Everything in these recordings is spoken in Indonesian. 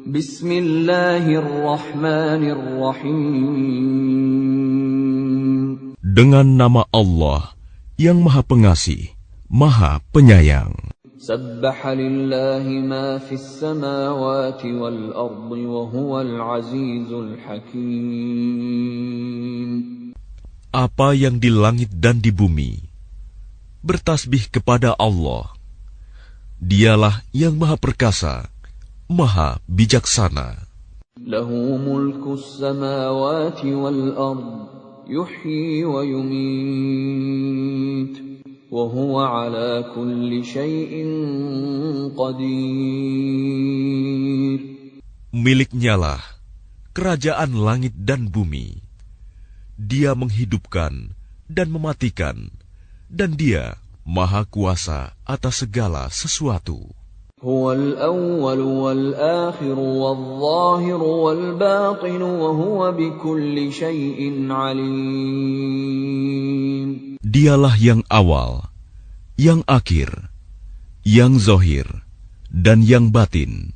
Bismillahirrahmanirrahim. Dengan nama Allah yang Maha Pengasih, Maha Penyayang. Sabbaha lillahi ma fis samawati wal ardi wa huwal azizul hakim. Apa yang di langit dan di bumi bertasbih kepada Allah. Dialah yang Maha Perkasa, Maha Bijaksana. Lahu mulkus samawati wal ardi yuhyi wa yumit. وَهُوَ عَلَى كُلِّ شَيْءٍ قَدِيرٌ. Miliknyalah kerajaan langit dan bumi. Dia menghidupkan dan mematikan, dan Dia Maha Kuasa atas segala sesuatu. هُوَ الْأَوَّلُ وَالْآخِرُ وَالظَّاهِرُ وَالْبَاطِنُ وَهُوَ بِكُلِّ شَيْءٍ عَلِيمٌ. Dialah yang awal, yang akhir, yang zahir, dan yang batin.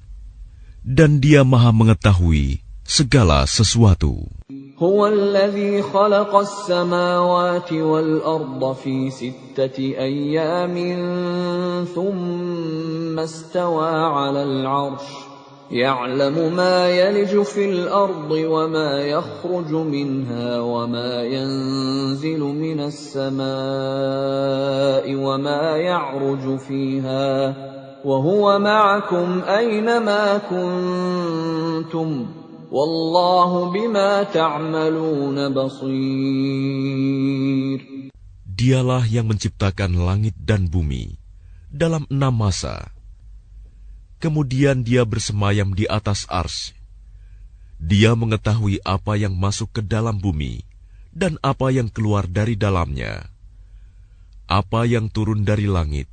Dan Dia Maha mengetahui segala sesuatu. Huwa alladhi khalaqa as-samawati wal-arda fi 6 ayyamin thumma istawa 'ala al-'arsy. يعلم ما يلج في الأرض وما يخرج منها وما ينزل من السماء وما يعرج فيها وهو معكم أينما كنتم والله بما تعملون بصير. Dialah yang menciptakan langit dan bumi dalam 6 masa. Kemudian Dia bersemayam di atas arsy. Dia mengetahui apa yang masuk ke dalam bumi dan apa yang keluar dari dalamnya, apa yang turun dari langit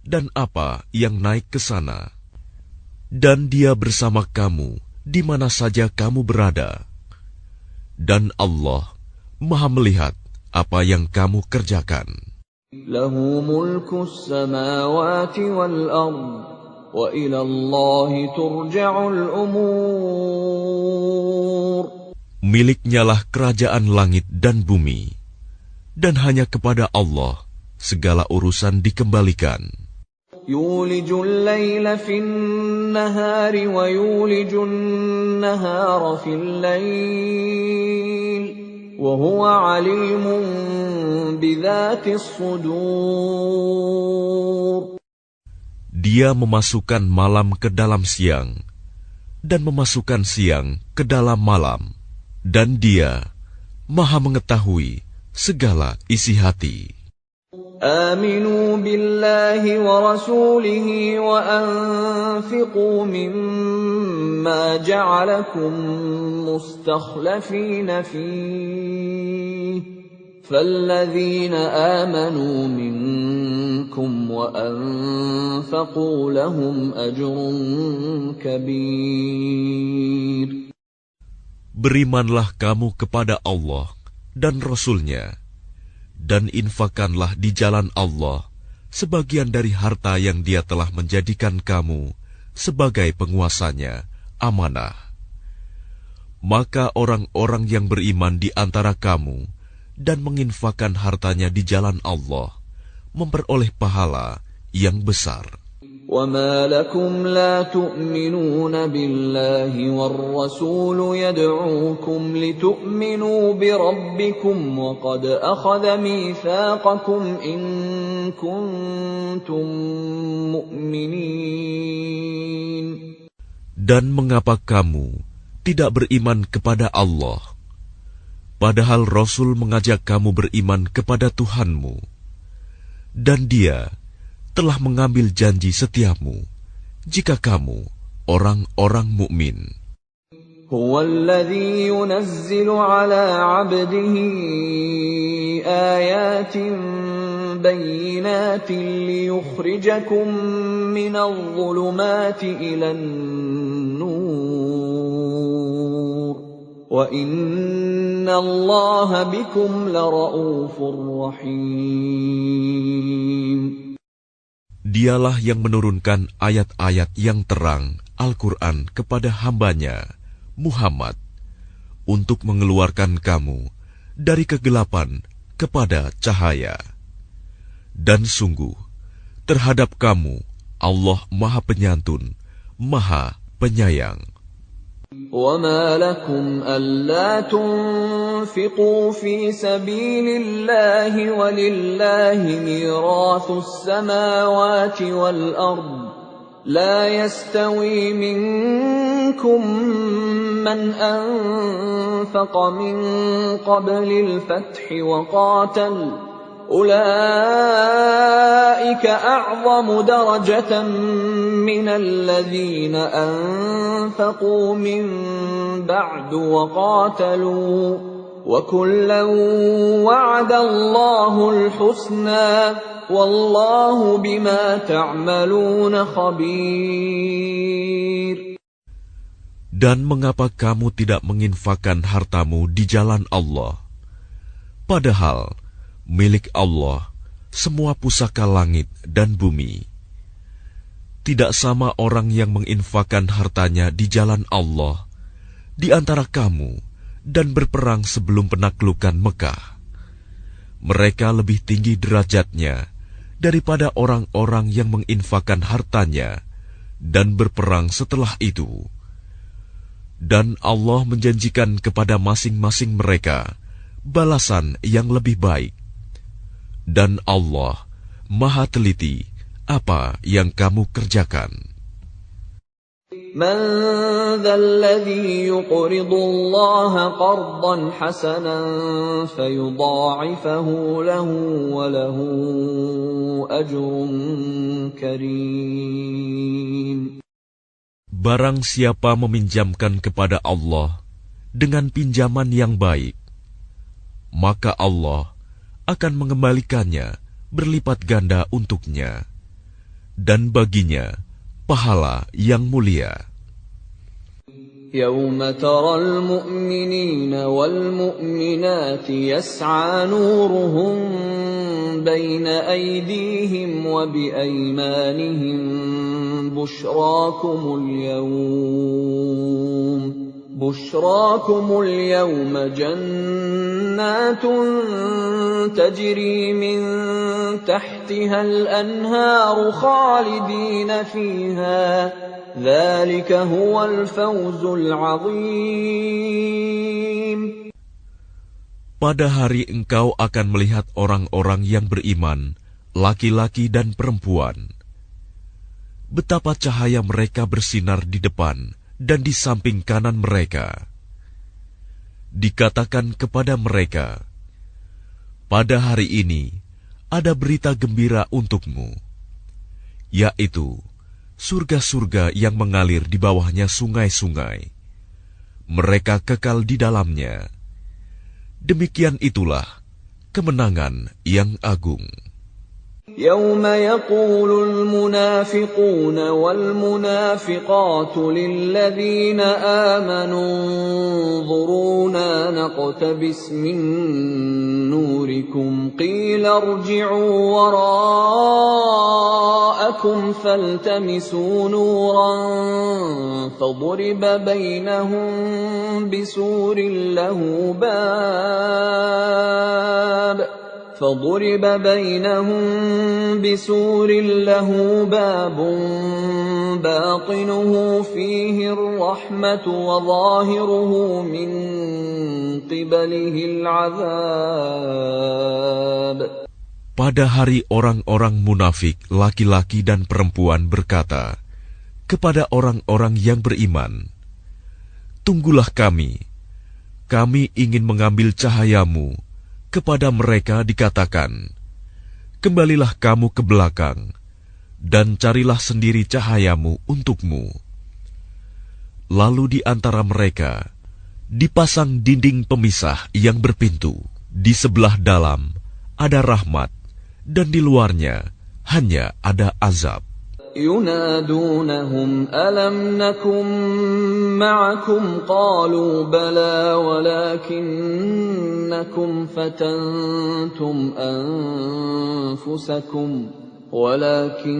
dan apa yang naik ke sana. Dan Dia bersama kamu di mana saja kamu berada. Dan Allah Maha melihat apa yang kamu kerjakan. Lahu mulkus samawati wal ardh. Wa ila Allahi turja'ul umur. Miliknyalah kerajaan langit dan bumi, dan hanya kepada Allah segala urusan dikembalikan. Yulijul layla fin nahari wa yulijun nahara fil layl wa huwa alimun bidhatis sudur. Dia memasukkan malam ke dalam siang, dan memasukkan siang ke dalam malam, dan Dia Maha mengetahui segala isi hati. Aminu billahi wa rasulihi wa anfiqu mimma ja'alakum mustakhlafina fihi. فالذين آمنوا منكم وأنفقوا لهم أجر كبير. Berimanlah kamu kepada Allah dan Rasul-Nya, dan infakkanlah di jalan Allah sebagian dari harta yang Dia telah menjadikan kamu sebagai penguasanya, amanah. Maka orang-orang yang beriman di antara kamu dan menginfakkan hartanya di jalan Allah memperoleh pahala yang besar. وَمَا لَكُمْ لَا تُؤْمِنُونَ بِاللَّهِ وَالرَّسُولُ يَدْعُوكُمْ لِتُؤْمِنُوا بِرَبِّكُمْ وَقَدْ أَخَذَ مِيثَاقَكُمْ إِن كُنتُم مُّؤْمِنِينَ. Dan mengapa kamu tidak beriman kepada Allah, padahal Rasul mengajak kamu beriman kepada Tuhanmu, dan Dia telah mengambil janji setiamu jika kamu orang-orang mukmin. Huwa alladhi yunazzilu ala 'abdihi ayatin bayyinatin liyukhrijakum minadh dhulumati ilan nur. Wa inna Allaha bikum lara'ufur rahim. Dialah yang menurunkan ayat-ayat yang terang Al-Quran kepada hambanya, Muhammad, untuk mengeluarkan kamu dari kegelapan kepada cahaya. Dan sungguh, terhadap kamu Allah Maha Penyantun, Maha Penyayang. وَمَا لَكُمْ أَلَّا تُنْفِقُوا فِي سَبِيلِ اللَّهِ وَلِلَّهِ مِيرَاثُ السَّمَاوَاتِ وَالْأَرْضِ لَا يَسْتَوِي مِنكُم مَّنْ أَنفَقَ مِن قَبْلِ الْفَتْحِ وَقَاتَلَ أُولَئِكَ أَعْظَمُ دَرَجَةً مِّنَ الَّذِينَ أَنفَقُوا مِن بَعْدُ وَقَاتَلُوا وَكُلًّا وَعَدَ اللَّهُ الْحُسْنَى وَاللَّهُ بِمَا تَعْمَلُونَ خَبِيرٌ. Dan mengapa kamu tidak menginfakkan hartamu di jalan Allah? Padahal milik Allah semua pusaka langit dan bumi. Tidak sama orang yang menginfakkan hartanya di jalan Allah di antara kamu dan berperang sebelum penaklukan Mekah. Mereka lebih tinggi derajatnya daripada orang-orang yang menginfakkan hartanya dan berperang setelah itu. Dan Allah menjanjikan kepada masing-masing mereka balasan yang lebih baik. Dan Allah Maha teliti apa yang kamu kerjakan. مَنْ ذَا الَّذِي يُقْرِضُ اللَّهَ قَرْضًا حَسَنًا فَيُضَاعِفَهُ لَهُ وَلَهُ أَجْرٌ كَرِيمٌ. Barang siapa meminjamkan kepada Allah dengan pinjaman yang baik, maka Allah akan mengembalikannya berlipat ganda untuknya, dan baginya pahala yang mulia. يَوْمَ تَرَى الْمُؤْمِنِينَ وَالْمُؤْمِنَاتِ يَسْعَى نُورُهُم بَيْنَ أَيْدِيهِمْ وَبِأَيْمَانِهِمْ بُشْرَاكُمُ الْيَوْمَ جَنَّاتٌ تَجْرِي مِن تَحْتِهَا الْأَنْهَارُ خَالِدِينَ فِيهَا ذَلِكَ هُوَ الْفَوْزُ الْعَظِيمُ. Pada hari engkau akan melihat orang-orang yang beriman, laki-laki dan perempuan. Betapa cahaya mereka bersinar di depan dan di samping kanan mereka. Dikatakan kepada mereka, pada hari ini ada berita gembira untukmu, yaitu surga-surga yang mengalir di bawahnya sungai-sungai. Mereka kekal di dalamnya. Demikian itulah kemenangan yang agung. يَوْمَ يَقُولُ الْمُنَافِقُونَ وَالْمُنَافِقَاتُ لِلَّذِينَ آمَنُوا انظُرُونَا نَقْتَبِسْ مِن نُّورِكُمْ قِيلَ ارْجِعُوا وَرَاءَكُمْ فَالْتَمِسُوا نُورًا فَضُرِبَ بَيْنَهُم بِسُورٍ لَّهُ بَابٌ بَاطِنُهُ فِيهِ الرَّحْمَةُ وَظَاهِرُهُ مِن قِبَلِهِ الْعَذَابُ. Pada hari orang-orang munafik, laki-laki dan perempuan berkata kepada orang-orang yang beriman, "Tunggulah kami ingin mengambil cahayamu." Kepada mereka dikatakan, "Kembalilah kamu ke belakang, dan carilah sendiri cahayamu untukmu." Lalu di antara mereka dipasang dinding pemisah yang berpintu. Di sebelah dalam ada rahmat, dan di luarnya hanya ada azab. يُنَادُونَهُمْ أَلَمْ نَكُن مَّعَكُمْ قَالُوا بَلَىٰ وَلَٰكِنَّكُمْ فَتَنتُمْ أَنفُسَكُمْ ولكنكم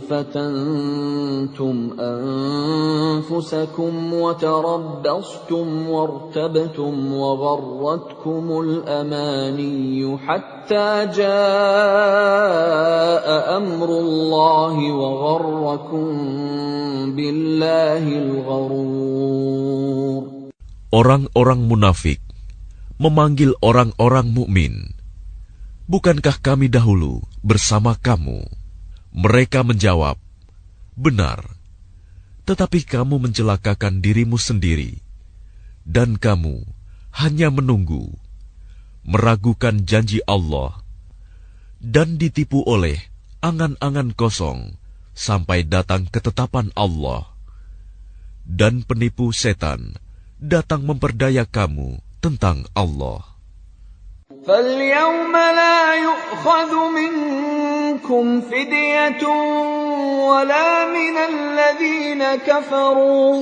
فتنتم أنفسكم وتربصتم وارتبتم وغرتكم الأماني حتى جاء أمر الله وغركم بالله الغرور. Orang-orang munafik memanggil orang-orang mukmin, "Bukankah kami dahulu bersama kamu?" Mereka menjawab, "Benar, tetapi kamu mencelakakan dirimu sendiri, dan kamu hanya menunggu, meragukan janji Allah, dan ditipu oleh angan-angan kosong sampai datang ketetapan Allah. Dan penipu setan datang memperdaya kamu tentang Allah." فَالْيَوْمَ لَا يُؤْخَذُ مِنكُمْ فِدْيَةٌ وَلَا مِنَ الَّذِينَ كَفَرُوا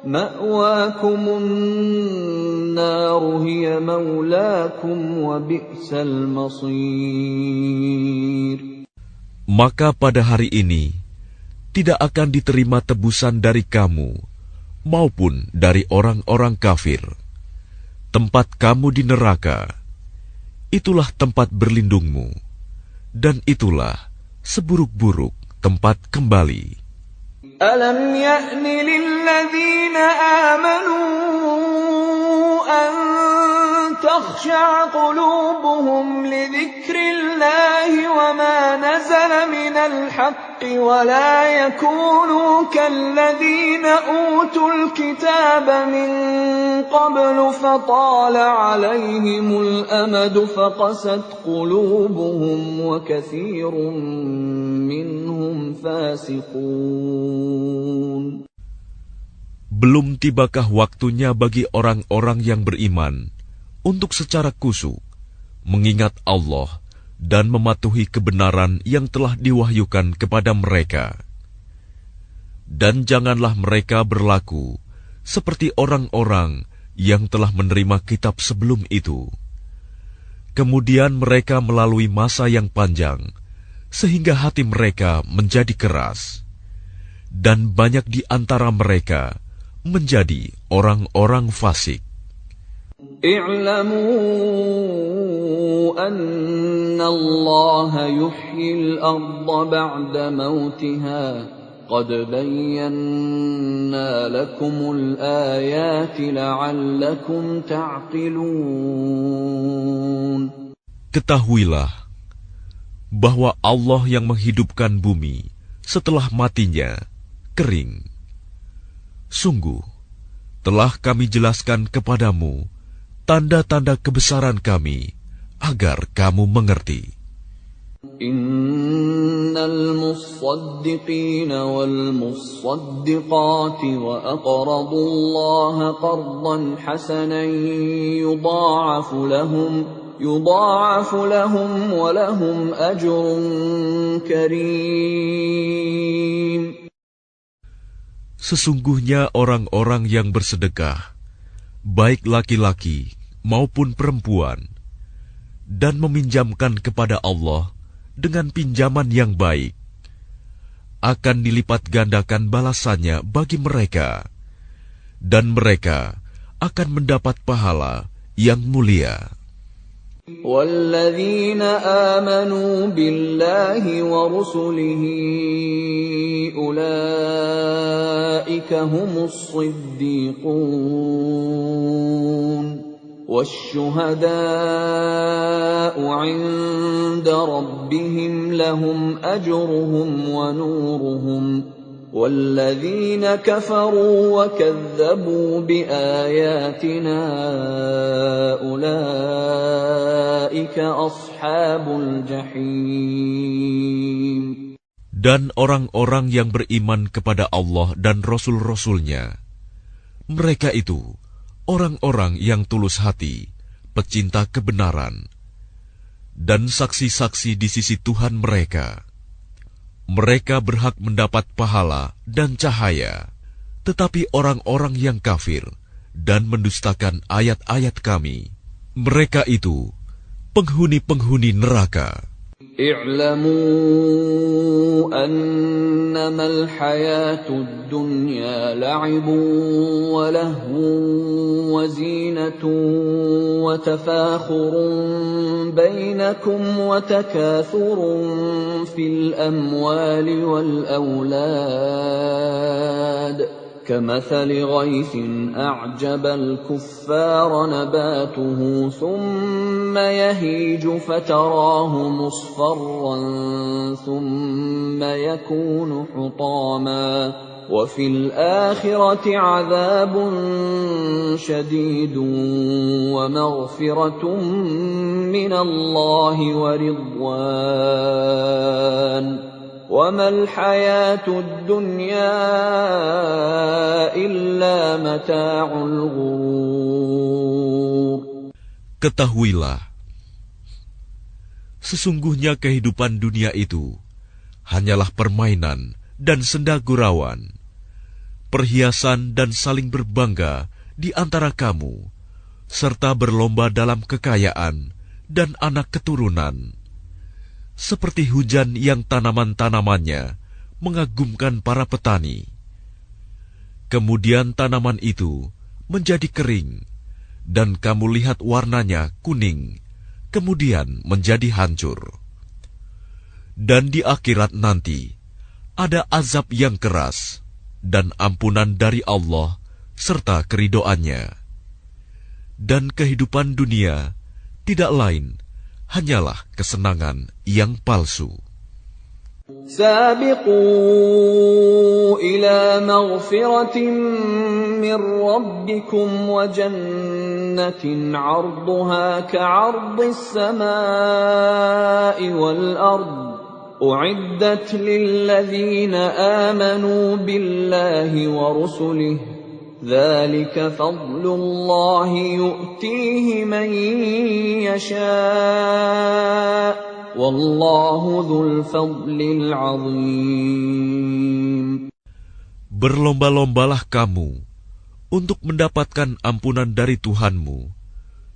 مَأْوَاكُمُ النَّارُ هِيَ مَوْلَاكُمْ وَبِئْسَ الْمَصِيرُ. Maka pada hari ini tidak akan diterima tebusan dari kamu maupun dari orang-orang kafir. Tempat kamu di neraka, itulah tempat berlindungmu, dan itulah seburuk-buruk tempat kembali. Alam ya'ni lilladzina amanu an takhsha'a qulubuhum li dzikrillahi wa ma nazala minal haqqi wa la yakunu kalladzina utul kitaba min qablu fatala 'alayhimul amadu faqasat qulubuhum wa katsirun minhum fasiqun. Belum tibakah waktunya bagi orang-orang yang beriman untuk secara khusyuk mengingat Allah dan mematuhi kebenaran yang telah diwahyukan kepada mereka. Dan janganlah mereka berlaku seperti orang-orang yang telah menerima kitab sebelum itu. Kemudian mereka melalui masa yang panjang, sehingga hati mereka menjadi keras. Dan banyak di antara mereka menjadi orang-orang fasik. I'lamu anna Allah yuhyil arda ba'da mautiha qad bayyana lakumul ayati la'allakum ta'qilun. Ketahuilah bahwa Allah yang menghidupkan bumi setelah matinya kering. Sungguh, telah kami jelaskan kepadamu tanda-tanda kebesaran kami agar kamu mengerti. Innal musaddiqina wal musaddiqati wa aqradu Allah qardan hasanan yudha'afu lahum wa lahum ajrun karim. Sesungguhnya orang-orang yang bersedekah, baik laki-laki maupun perempuan, dan meminjamkan kepada Allah dengan pinjaman yang baik, akan dilipat gandakan balasannya bagi mereka, dan mereka akan mendapat pahala yang mulia. وَالَّذِينَ آمَنُوا بِاللَّهِ وَرُسُلِهِ أُولَئِكَ هُمُ الصِّدِّيقُونَ وَالشُّهَدَاءُ عِندَ رَبِّهِمْ لَهُمْ أَجْرُهُمْ وَنُورُهُمْ وَالَّذِينَ كَفَرُوا وَكَذَّبُوا بِآيَاتِنَا أُولَئِكَ أَصْحَابُ الْجَحِيمِ. Dan orang-orang yang beriman kepada Allah dan Rasul-Rasul-Nya, mereka itu orang-orang yang tulus hati, pecinta kebenaran, dan saksi-saksi di sisi Tuhan mereka. Mereka berhak mendapat pahala dan cahaya, tetapi orang-orang yang kafir dan mendustakan ayat-ayat kami, mereka itu penghuni-penghuni neraka. اعلموا أنما الحياة الدنيا لعب ولهو وزينة وتفاخر بينكم وتكاثر في الأموال والأولاد كمثل غيث أعجب الكفار نباته ثم يهيج فتراه مصفرا ثم يكون حطاما وفي الآخرة عذاب شديد ومغفرة من الله ورضوان وما الحياة الدنيا إلا متاع الغرور. Ketahuilah, sesungguhnya kehidupan dunia itu hanyalah permainan dan senda gurauan, perhiasan dan saling berbangga di antara kamu, serta berlomba dalam kekayaan dan anak keturunan. Seperti hujan yang tanaman-tanamannya mengagumkan para petani. Kemudian tanaman itu menjadi kering, dan kamu lihat warnanya kuning, kemudian menjadi hancur. Dan di akhirat nanti, ada azab yang keras, dan ampunan dari Allah, serta keridoannya. Dan kehidupan dunia tidak lain hanyalah kesenangan yang palsu. سابقوا إلى مغفرة من ربكم وجنة عرضها كعرض السماء والأرض أعدت للذين آمنوا بالله ورسله ذلك فضل الله يؤتيه من يشاء والله ذو الفضل العظيم. Berlomba-lombalah kamu untuk mendapatkan ampunan dari Tuhanmu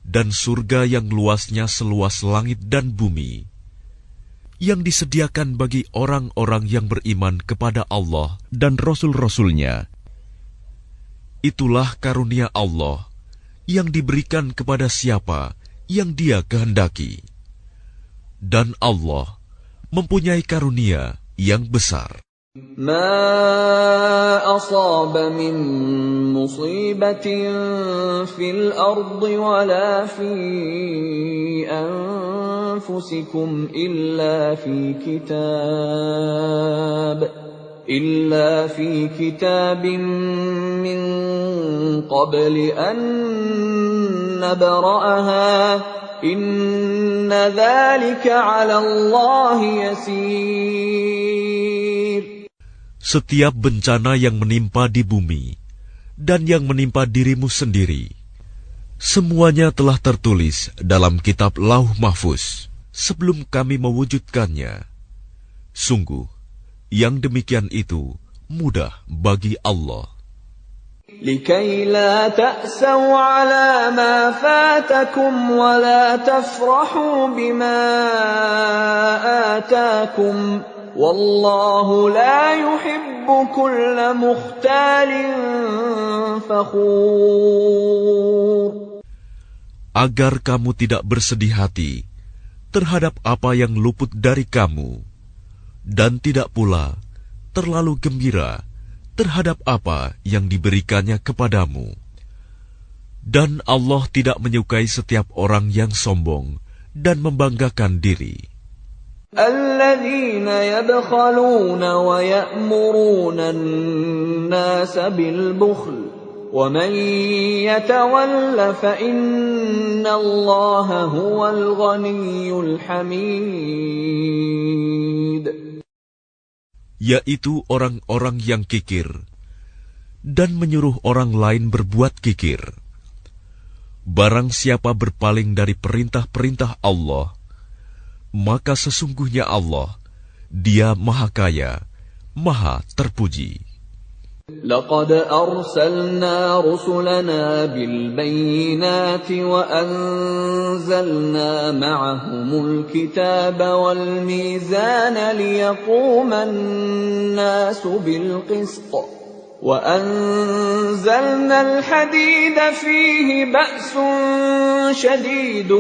dan surga yang luasnya seluas langit dan bumi, yang disediakan bagi orang-orang yang beriman kepada Allah dan Rasul-Rasulnya. Itulah karunia Allah yang diberikan kepada siapa yang Dia kehendaki. Dan Allah mempunyai karunia yang besar. ما أصاب من مصيبة في الأرض ولا في أنفسكم إلا في كتاب من قبل أن نبرأها إن ذلك على الله يسير. Setiap bencana yang menimpa di bumi dan yang menimpa dirimu sendiri, semuanya telah tertulis dalam kitab Lauh Mahfuz sebelum kami mewujudkannya. Sungguh, yang demikian itu mudah bagi Allah. لكي لا تأسوا على ما فاتكم ولا تفرحوا بما آتاكم والله لا يحب كل مختال فخور. Agar kamu tidak bersedih hati terhadap apa yang luput dari kamu, dan tidak pula terlalu gembira terhadap apa yang diberikannya kepadamu. Dan Allah tidak menyukai setiap orang yang sombong dan membanggakan diri. الذين يبخلون ويأمرون الناس بالبخل ومن يتول فإن الله هو الغني الحميد. Yaitu orang-orang yang kikir dan menyuruh orang lain berbuat kikir. Barang siapa berpaling dari perintah-perintah Allah, maka sesungguhnya Allah, Dia Maha Kaya, Maha Terpuji. لقد أرسلنا رسلنا بالبينات وأنزلنا معهم الكتاب والميزان ليقوم الناس بالقسط وأنزلنا الحديد فيه بأس شديد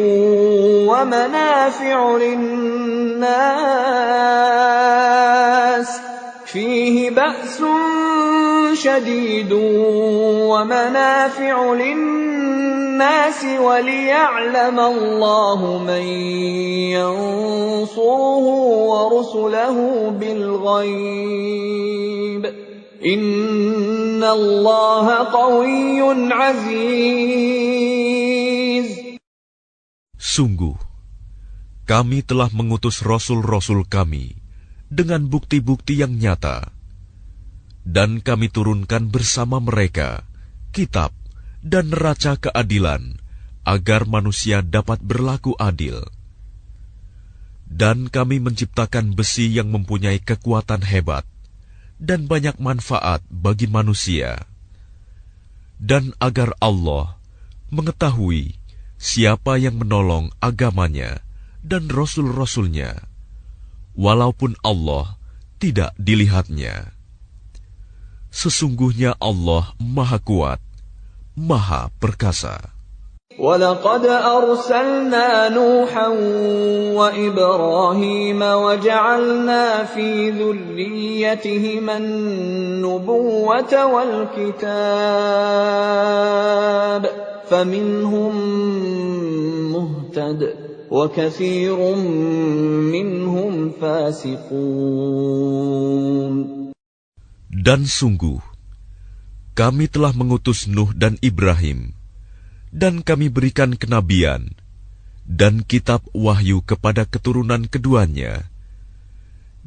ومنافع للناس وليعلم الله من ينصره ورسله بالغيب إن الله قوي عزيز. Sungguh, kami telah mengutus rasul-rasul kami dengan bukti-bukti yang nyata, dan kami turunkan bersama mereka kitab dan neraca keadilan agar manusia dapat berlaku adil. Dan kami menciptakan besi yang mempunyai kekuatan hebat dan banyak manfaat bagi manusia, dan agar Allah mengetahui siapa yang menolong agamanya dan rasul-rasulnya, walaupun Allah tidak dilihatnya. Sesungguhnya Allah Maha Kuat, Maha Perkasa. وَلَقَدْ أَرْسَلْنَا نُوحًا وَإِبْرَاهِيمَ وَجَعَلْنَا فِي ذُرِّيَّتِهِمَا النُّبُوَّةَ وَالْكِتَابَ فَمِنْهُم مُّهْتَدٍ وَكَثِيرٌ مِّنْهُمْ فَاسِقُونَ. Dan sungguh, kami telah mengutus Nuh dan Ibrahim, dan kami berikan kenabian dan kitab wahyu kepada keturunan keduanya.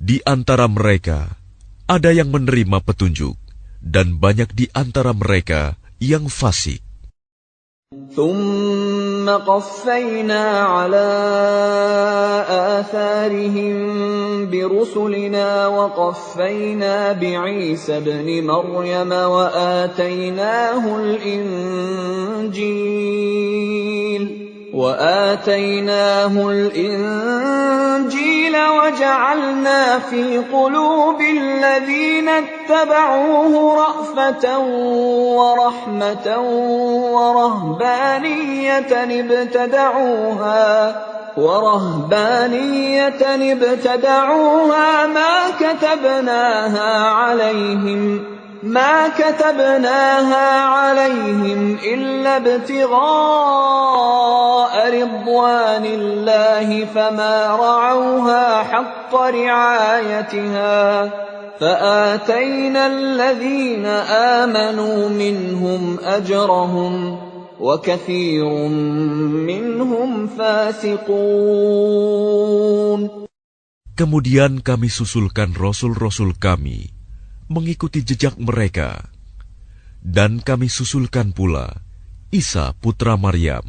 Di antara mereka ada yang menerima petunjuk, dan banyak di antara mereka yang fasik. ثُمَّ قَفَّيْنَا عَلَى آثَارِهِم بِرُسُلِنَا وَقَفَّيْنَا بِعِيسَى ابْنِ مَرْيَمَ وآتيناه الإنجيل وجعلنا في قلوب الذين اتبعوه رأفة ورحمة ورهبانية ابتدعوها ما كتبناها عليهم إلا ابتغاء رضوان الله فما رعوها حق رعايتها فآتينا الذين آمنوا منهم أجرهم وكثير منهم فاسقون. Kemudian kami susulkan rasul-rasul kami mengikuti jejak mereka, dan kami susulkan pula Isa putra Maryam,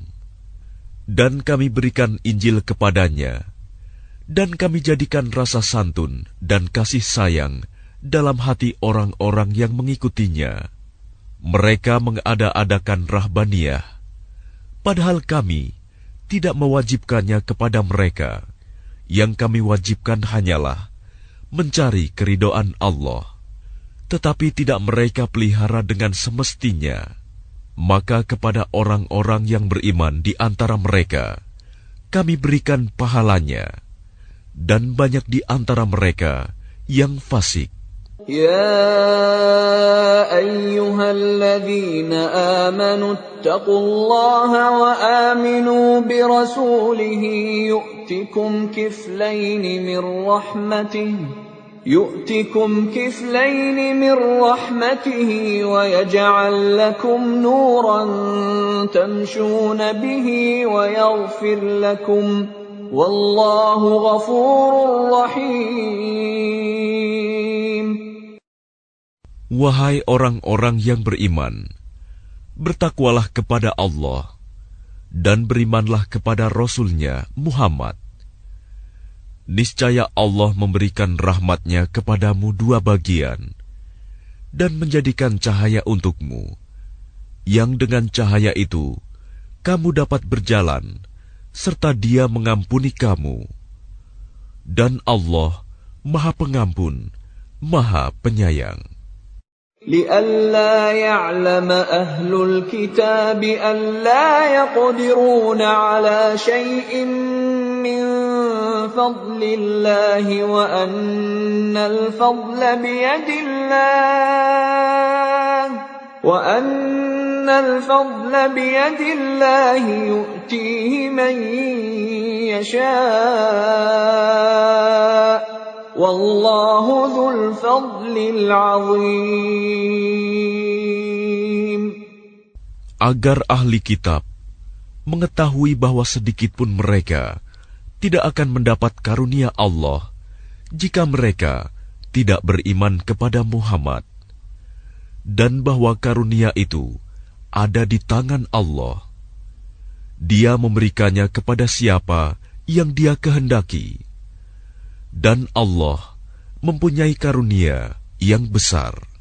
dan kami berikan Injil kepadanya, dan kami jadikan rasa santun dan kasih sayang dalam hati orang-orang yang mengikutinya. Mereka mengada-adakan rahbaniyah, padahal kami tidak mewajibkannya kepada mereka. Yang kami wajibkan hanyalah mencari keridhaan Allah. Tetapi tidak mereka pelihara dengan semestinya. Maka kepada orang-orang yang beriman di antara mereka, kami berikan pahalanya, dan banyak di antara mereka yang fasik. Ya ayyuhalladzina amanu ittaqullaha wa aminu birasulihi yu'tikum kiflaini min rahmatihi wa yaj'al lakum nuran tamshuna bihi wa yaghfir lakum wallahu ghafurur rahim. Wahai orang-orang yang beriman, bertakwalah kepada Allah dan berimanlah kepada Rasul-Nya Muhammad. Niscaya Allah memberikan rahmat-Nya kepadamu dua bagian, dan menjadikan cahaya untukmu, yang dengan cahaya itu kamu dapat berjalan, serta Dia mengampuni kamu. Dan Allah Maha Pengampun, Maha Penyayang. لئلا يعلم أهل الكتاب ألا يقدرون على شيء من فضل الله وأن الفضل بيد الله يؤتيه من يشاء والله ذو الفضل العظيم. Agar ahli kitab mengetahui bahwa sedikitpun mereka tidak akan mendapat karunia Allah jika mereka tidak beriman kepada Muhammad, dan bahwa karunia itu ada di tangan Allah. Dia memberikannya kepada siapa yang Dia kehendaki. Dan Allah mempunyai karunia yang besar.